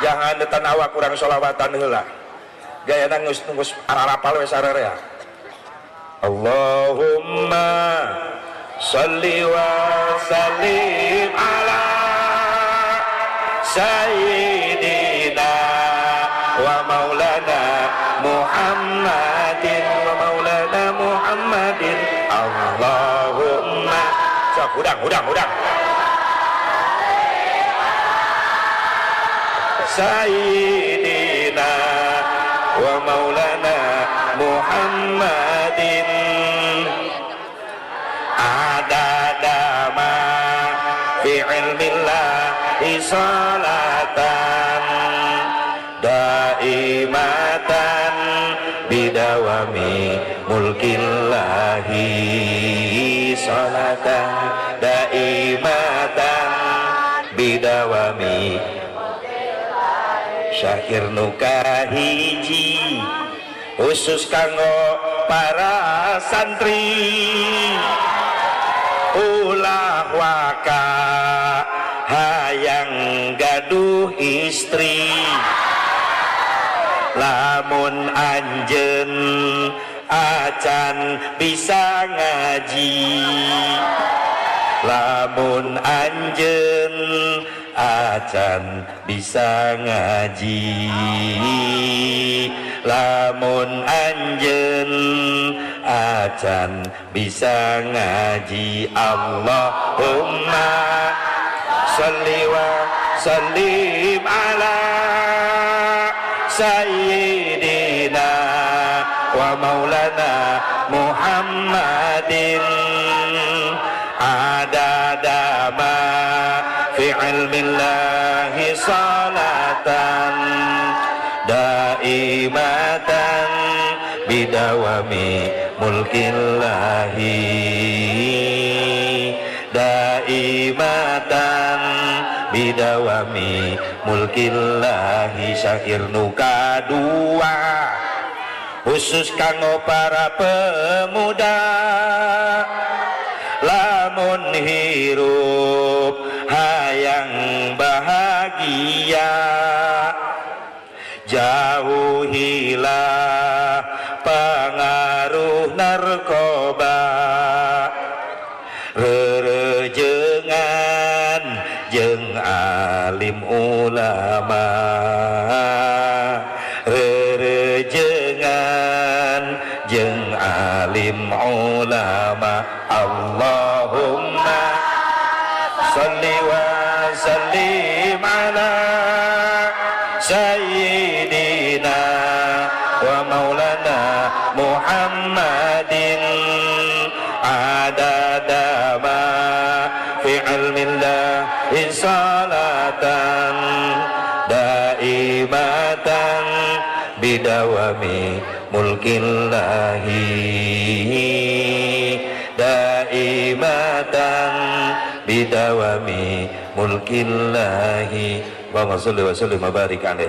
mudah-mudahan detan awak kurang sholawatan heula gaya nanggus arapal we sararea. Allahumma sholli wa sallim ala sayyidina wa maulana Muhammadin wa maulana Muhammadin. Allahumma sok udang sayyidina wa maulana Muhammadin adadama fi ilmillahi salatan daimatan bidawami mulkillahi salatan daimatan bidawami. Syakir nuka hiji khusus kanggo para santri ulah waka hayang gaduh istri lamun anjeun acan bisa ngaji lamun anjeun acan bisa ngaji lamun anjeun acan bisa ngaji. Allahumma sholli wa sallim ala sayyidina wa maulana Muhammadin adadama fi ilmillahi salatan daimatan bidawami mulkillahi daimatan bidawami mulkillahi. Syakir nuka dua khusus kanggo para pemuda lamun hirup hayang bahagia jauhilah pengaruh narkoba rerejengan jeung alim ulama rerejengan jeung alim ulama. Allahumma sholli wa sallim ala sayyidina wa maulana Muhammadin adadama fi ilmillahi salatan daimatan bidawami mulkillahi daimatan bidawami mulkillahi. Allahumma sholli wa sallim wa barik alaih.